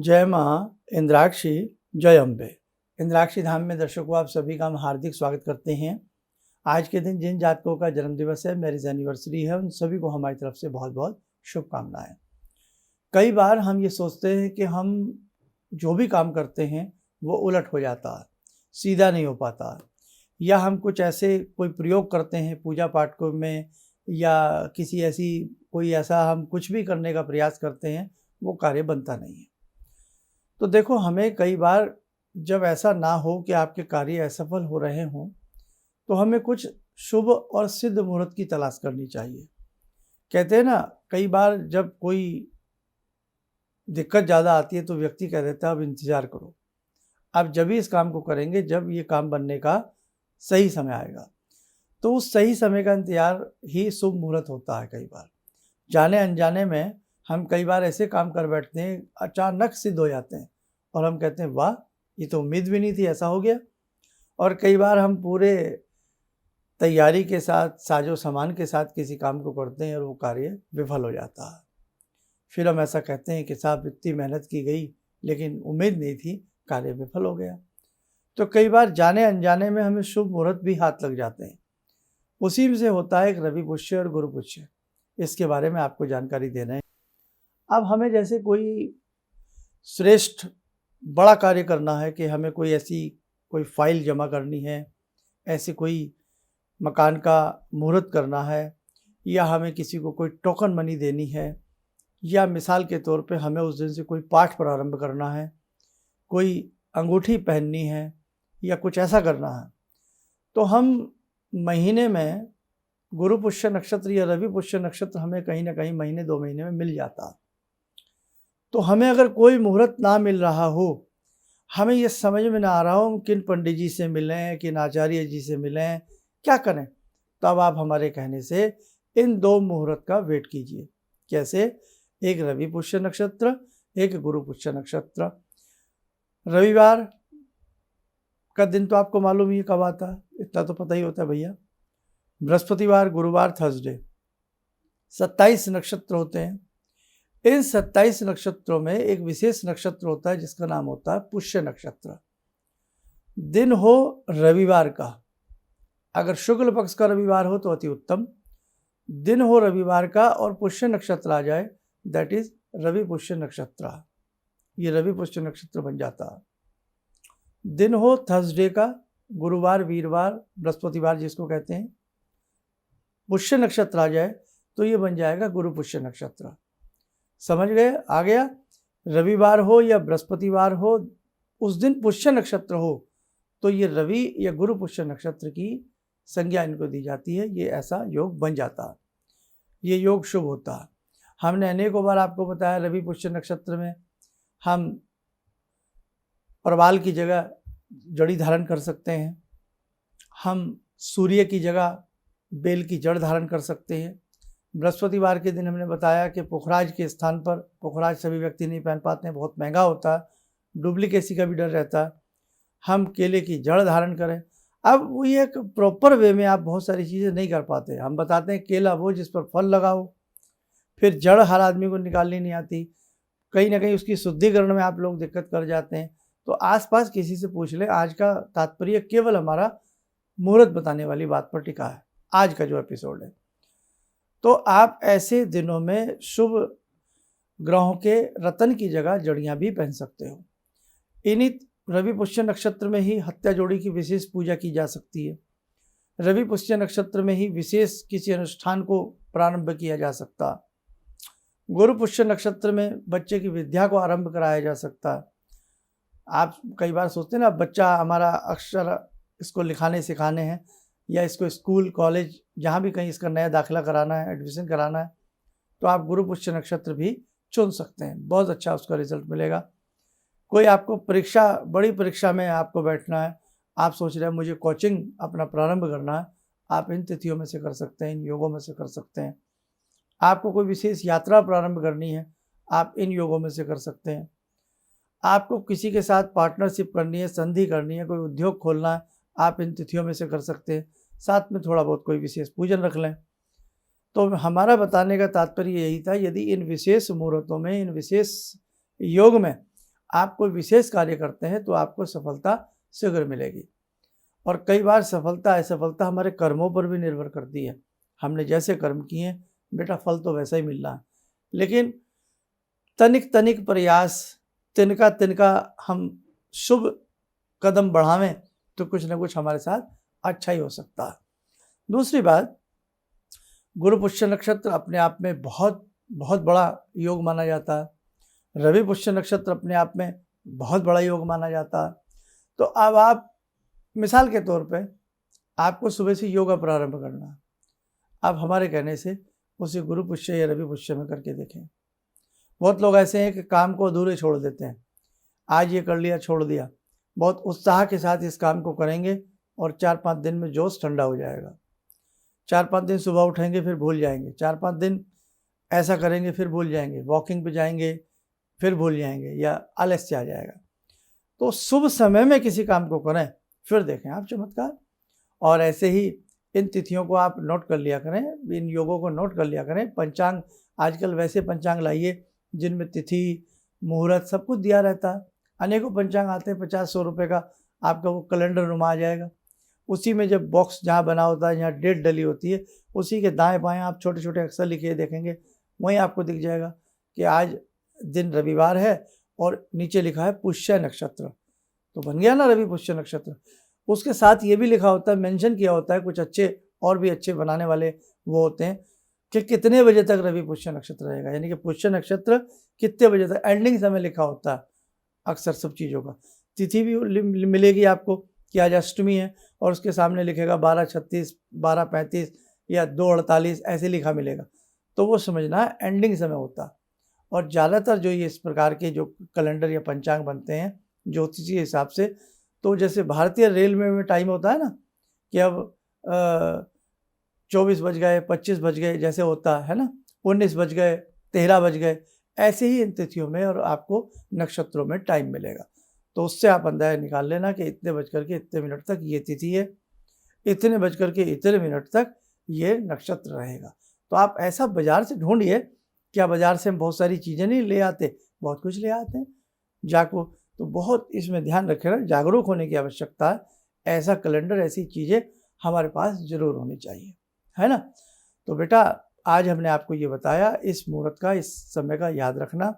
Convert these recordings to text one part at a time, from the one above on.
जय माँ इंद्राक्षी, जय अम्बे। इंद्राक्षी धाम में दर्शकों आप सभी का हम हार्दिक स्वागत करते हैं। आज के दिन जिन जातकों का जन्म दिवस है, मैरिज एनिवर्सरी है, उन सभी को हमारी तरफ से बहुत बहुत शुभकामनाएं। कई बार हम ये सोचते हैं कि हम जो भी काम करते हैं वो उलट हो जाता है, सीधा नहीं हो पाता, या हम कुछ ऐसे कोई प्रयोग करते हैं पूजा पाठ को में, या किसी ऐसी कोई ऐसा हम कुछ भी करने का प्रयास करते हैं, वो कार्य बनता नहीं है। तो देखो, हमें कई बार जब ऐसा ना हो कि आपके कार्य असफल हो रहे हों, तो हमें कुछ शुभ और सिद्ध मुहूर्त की तलाश करनी चाहिए। कहते हैं ना, कई बार जब कोई दिक्कत ज़्यादा आती है तो व्यक्ति कह देता है अब इंतज़ार करो, आप जब भी इस काम को करेंगे जब ये काम बनने का सही समय आएगा। तो उस सही समय का इंतजार ही शुभ मुहूर्त होता है। कई बार जाने अनजाने में हम कई बार ऐसे काम कर बैठते हैं, अचानक सिद्ध हो जाते हैं और हम कहते हैं वाह, ये तो उम्मीद भी नहीं थी ऐसा हो गया। और कई बार हम पूरे तैयारी के साथ, साजो सामान के साथ किसी काम को करते हैं और वो कार्य विफल हो जाता है। फिर हम ऐसा कहते हैं कि साहब इतनी मेहनत की गई लेकिन उम्मीद नहीं थी, कार्य विफल हो गया। तो कई बार जाने अनजाने में हमें शुभ मुहूर्त भी हाथ लग जाते हैं। उसी में से होता है एक रवि पुष्य और गुरु पुष्य। इसके बारे में आपको जानकारी देना है। अब हमें जैसे कोई श्रेष्ठ बड़ा कार्य करना है कि हमें कोई फाइल जमा करनी है, ऐसे कोई मकान का मुहूर्त करना है, या हमें किसी को कोई टोकन मनी देनी है, या मिसाल के तौर पे हमें उस दिन से कोई पाठ प्रारंभ करना है, कोई अंगूठी पहननी है, या कुछ ऐसा करना है, तो हम महीने में गुरु पुष्य नक्षत्र या रवि पुष्य नक्षत्र हमें कहीं ना कहीं महीने 2 महीने में मिल जाता है। तो हमें अगर कोई मुहूर्त ना मिल रहा हो, हमें ये समझ में ना आ रहा हो किन पंडित जी से मिलें, किन आचार्य जी से मिलें, क्या करें, तब आप हमारे कहने से इन 2 मुहूर्त का वेट कीजिए। कैसे? एक रवि पुष्य नक्षत्र, एक गुरु पुष्य नक्षत्र। रविवार का दिन तो आपको मालूम ही कब आता है, इतना तो पता ही होता है भैया। बृहस्पतिवार, गुरुवार, थर्सडे, 27 नक्षत्र होते हैं। इन 27 नक्षत्रों में एक विशेष नक्षत्र होता है जिसका नाम होता है पुष्य नक्षत्र। दिन हो रविवार का, अगर शुक्ल पक्ष का रविवार हो तो अति उत्तम। दिन हो रविवार का और पुष्य नक्षत्र आ जाए, दैट इज रवि पुष्य नक्षत्र। ये रवि पुष्य नक्षत्र बन जाता है। दिन हो थर्सडे का, गुरुवार, वीरवार, बृहस्पतिवार जिसको कहते हैं, पुष्य नक्षत्र आ जाए तो ये बन जाएगा गुरु पुष्य नक्षत्र। समझ गए? आ गया। रविवार हो या बृहस्पतिवार हो, उस दिन पुष्य नक्षत्र हो तो ये रवि या गुरु पुष्य नक्षत्र की संज्ञा इनको दी जाती है। ये ऐसा योग बन जाता है, ये योग शुभ होता है। हमने अनेकों बार आपको बताया, रवि पुष्य नक्षत्र में हम परवाल की जगह जड़ी धारण कर सकते हैं, हम सूर्य की जगह बेल की जड़ धारण कर सकते हैं। बृहस्पतिवार के दिन हमने बताया कि पुखराज के स्थान पर, पुखराज सभी व्यक्ति नहीं पहन पाते हैं, बहुत महंगा होता है, डुप्लीकेसी का भी डर रहता है, हम केले की जड़ धारण करें। अब वो ये एक प्रॉपर वे में आप बहुत सारी चीज़ें नहीं कर पाते। हम बताते हैं केला वो जिस पर फल लगा हो, फिर जड़ हर आदमी को निकालनी नहीं आती, कहीं ना कहीं उसकी शुद्धिकरण में आप लोग दिक्कत कर जाते हैं। तो आसपास किसी से पूछ लें। आज का तात्पर्य केवल हमारा मुहूर्त बताने वाली बात पर टिका है, आज का जो एपिसोड है। तो आप ऐसे दिनों में शुभ ग्रहों के रतन की जगह जड़ियां भी पहन सकते हो। इन्हीं रवि पुष्य नक्षत्र में ही हत्या जोड़ी की विशेष पूजा की जा सकती है। रवि पुष्य नक्षत्र में ही विशेष किसी अनुष्ठान को प्रारंभ किया जा सकता है। गुरु पुष्य नक्षत्र में बच्चे की विद्या को आरंभ कराया जा सकता है। आप कई बार सोचते हैं ना, बच्चा हमारा अक्षर इसको लिखाने सिखाने हैं, या इसको स्कूल कॉलेज जहाँ भी कहीं इसका नया दाखिला कराना है, एडमिशन कराना है, तो आप गुरु पुष्य नक्षत्र भी चुन सकते हैं। बहुत अच्छा उसका रिजल्ट मिलेगा। कोई आपको परीक्षा, बड़ी परीक्षा में आपको बैठना है, आप सोच रहे हैं मुझे कोचिंग अपना प्रारंभ करना है, आप इन तिथियों में से कर सकते हैं, इन योगों में से कर सकते हैं। आपको कोई विशेष यात्रा प्रारंभ करनी है, आप इन योगों में से कर सकते हैं। आपको किसी के साथ पार्टनरशिप करनी है, संधि करनी है, कोई उद्योग खोलना है, आप इन तिथियों में से कर सकते हैं। साथ में थोड़ा बहुत कोई विशेष पूजन रख लें। तो हमारा बताने का तात्पर्य यही था, यदि इन विशेष मुहूर्तों में, इन विशेष योग में आप कोई विशेष कार्य करते हैं तो आपको सफलता शीघ्र मिलेगी। और कई बार सफलता असफलता हमारे कर्मों पर भी निर्भर करती है। हमने जैसे कर्म किए बेटा फल तो वैसा ही मिल रहा है, लेकिन तनिक तनिक प्रयास, तिनका तिनका हम शुभ कदम बढ़ावें तो कुछ ना कुछ हमारे साथ अच्छा ही हो सकता है। दूसरी बात, गुरु पुष्य नक्षत्र अपने आप में बहुत बहुत बड़ा योग माना जाता है। रवि पुष्य नक्षत्र अपने आप में बहुत बड़ा योग माना जाता है। तो अब आप मिसाल के तौर पे आपको सुबह से योगा प्रारंभ करना है। आप हमारे कहने से उसे गुरु पुष्य या रवि पुष्य में करके देखें। बहुत लोग ऐसे हैं कि काम को अधूरे छोड़ देते हैं, आज ये कर लिया छोड़ दिया। बहुत उत्साह के साथ इस काम को करेंगे और 4-5 दिन में जोश ठंडा हो जाएगा। 4-5 दिन सुबह उठेंगे फिर भूल जाएंगे, 4-5 दिन ऐसा करेंगे फिर भूल जाएंगे, वॉकिंग पे जाएंगे फिर भूल जाएंगे या आलस्य आ जाएगा। तो शुभ समय में किसी काम को करें फिर देखें आप चमत्कार। और ऐसे ही इन तिथियों को आप नोट कर लिया करें, इन योगों को नोट कर लिया करें। पंचांग, आजकल वैसे पंचांग लाइए जिनमें तिथि मुहूर्त सब कुछ दिया रहता है। अनेकों पंचांग आते हैं, 50-100 रुपये का आपका वो कैलेंडर नुमा आ जाएगा। उसी में जब बॉक्स जहाँ बना होता है, जहाँ डेट डली होती है, उसी के दाएं बाएं आप छोटे छोटे अक्षर लिखे देखेंगे, वहीं आपको दिख जाएगा कि आज दिन रविवार है और नीचे लिखा है पुष्य नक्षत्र। तो बन गया ना रवि पुष्य नक्षत्र। उसके साथ ये भी लिखा होता है, मेंशन किया होता है, कुछ अच्छे और भी अच्छे बनाने वाले वो होते हैं कि कितने बजे तक रवि पुष्य नक्षत्र रहेगा, यानी कि पुष्य नक्षत्र कितने बजे तक, एंडिंग समय लिखा होता है अक्सर सब चीज़ों का। तिथि भी मिलेगी आपको कि आज अष्टमी है और उसके सामने लिखेगा 12:36, 12:35 या 2:48 ऐसे लिखा मिलेगा। तो वो समझना एंडिंग समय होता है। और ज़्यादातर जो ये इस प्रकार के जो कैलेंडर या पंचांग बनते हैं ज्योतिषी के हिसाब से, तो जैसे भारतीय रेलवे में टाइम होता है ना कि अब 24 बज गए, 25 बज गए जैसे होता है ना, 19 बज गए, 13 बज गए, ऐसे ही इन तिथियों में और आपको नक्षत्रों में टाइम मिलेगा। तो उससे आप अंदाजा निकाल लेना कि इतने बज कर के इतने मिनट तक ये तिथि है, इतने बज कर के इतने मिनट तक ये नक्षत्र रहेगा। तो आप ऐसा बाज़ार से ढूंढिए, क्या बाज़ार से हम बहुत सारी चीज़ें नहीं ले आते, बहुत कुछ ले आते हैं जाको। तो बहुत इसमें ध्यान रखें ना, जागरूक होने की आवश्यकता है। ऐसा कैलेंडर, ऐसी चीज़ें हमारे पास ज़रूर होनी चाहिए, है ना। तो बेटा आज हमने आपको ये बताया, इस मुहूर्त का, इस समय का याद रखना।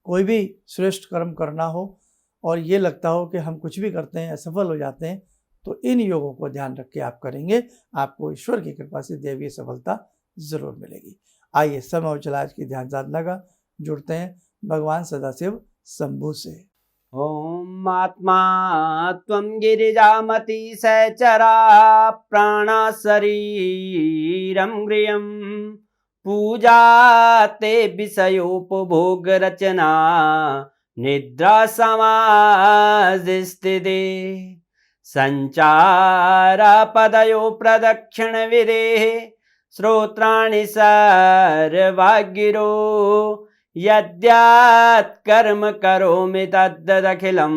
कोई भी श्रेष्ठ कर्म करना हो और ये लगता हो कि हम कुछ भी करते हैं असफल हो जाते हैं, तो इन योगों को ध्यान रख के आप करेंगे, आपको ईश्वर की कृपा से दैवीय सफलता ज़रूर मिलेगी। आइए समय और चला आज की ध्यान साधना का जुड़ते हैं भगवान सदाशिव शंभु से। ओम आत्मा त्वं गिरिजामति सहचरा प्राणा शरीरं गृहं पूजा ते विषयोपभोग रचना निद्रा समाधिस्थिते संचारा पदयो प्रदक्षिण विदेः श्रोत्राणि सर्वागिरो यद्यात् कर्म करोमि तद्दखिलं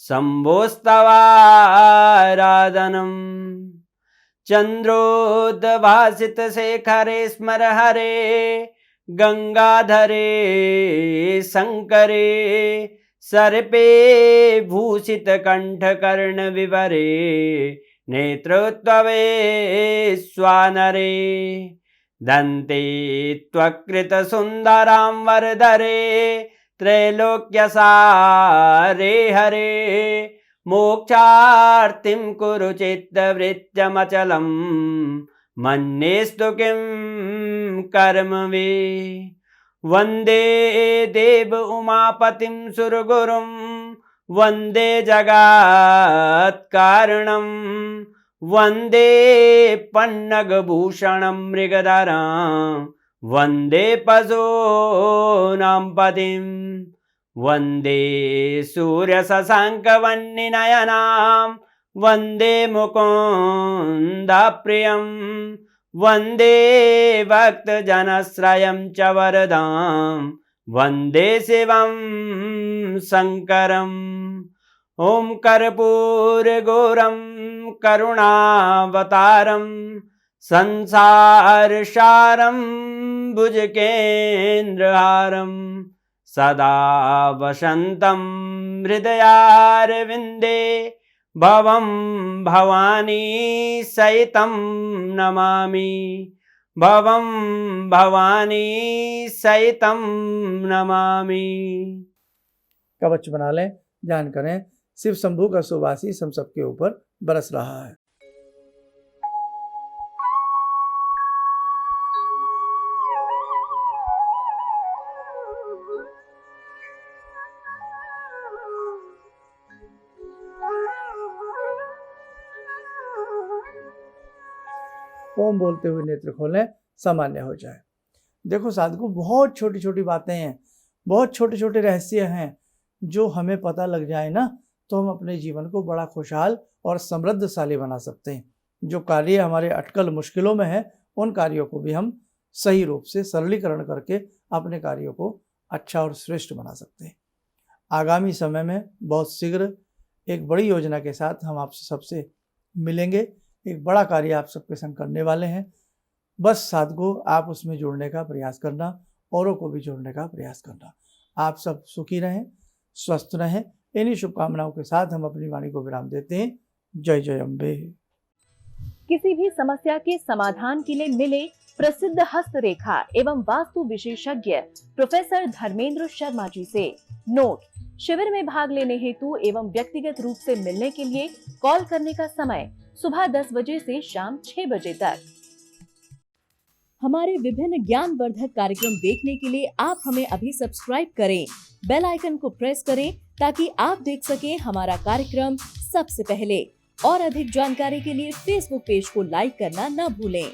शम्भोस्तवाराधनम् चन्द्रोद्भासितशेखरे स्मर हरे गंगाधरे शंकरे सर्पे भूषितकण्ठकर्णविवरे नेत्रोत्तवे स्वानरे दन्ते त्वकृतसुन्दरां वरदरे त्रैलोक्यसारे हरे मोक्षार्तिं कुरु चित्तवृत्त्यमचलं मन्येस्तु किं कर्मवे वन्दे देव उमापतिं सुरगुरुं वन्दे जगत्कारणं वन्दे पन्नगभूषणं मृगधरं वन्दे पशूनां पतिं वन्दे सूर्यशशाङ्कवह्निनयनां वन्दे मुकुन्दप्रियं वन्दे भक्तजनश्रयं च वरदां वन्दे शिवं शङ्करम् ॐ कर्पूरगौरं करुणावतारं संसारसारं भुजगेन्द्रहारं सदा वसन्तं हृदयारविन्दे भवं भवानी सहितं नमामि भवं भवानी सहितं नमामि। कवच बना लें, ध्यान करें शिव शंभू का शुभ आशीष हम सबके ऊपर बरस रहा है। ओम बोलते हुए नेत्र खोलें, सामान्य हो जाए। देखो साधको, बहुत छोटी छोटी बातें हैं, बहुत छोटे छोटे रहस्य हैं, जो हमें पता लग जाए ना तो हम अपने जीवन को बड़ा खुशहाल और समृद्धशाली बना सकते हैं। जो कार्य हमारे अटकल मुश्किलों में है, उन कार्यों को भी हम सही रूप से सरलीकरण करके अपने कार्यों को अच्छा और श्रेष्ठ बना सकते हैं। आगामी समय में बहुत शीघ्र एक बड़ी योजना के साथ हम आपसे सबसे मिलेंगे। एक बड़ा कार्य आप सबके संग करने वाले हैं। बस साधको, आप उसमें जुड़ने का प्रयास करना, औरों को भी जोड़ने का प्रयास करना। आप सब सुखी रहें, स्वस्थ रहें। इन्हीं शुभकामनाओं के साथ हम अपनी वाणी को विराम देते हैं। जय जय अम्बे। किसी भी समस्या के समाधान के लिए मिले प्रसिद्ध हस्तरेखा एवं वास्तु विशेषज्ञ प्रोफेसर धर्मेंद्र शर्मा जी से। नोट: शिविर में भाग लेने हेतु एवं व्यक्तिगत रूप से मिलने के लिए कॉल करने का समय सुबह 10 बजे से शाम 6 बजे तक। हमारे विभिन्न ज्ञानवर्धक कार्यक्रम देखने के लिए आप हमें अभी सब्सक्राइब करें, बेल आइकन को प्रेस करें ताकि आप देख सकें हमारा कार्यक्रम सबसे पहले। और अधिक जानकारी के लिए फेसबुक पेज को लाइक करना न भूलें।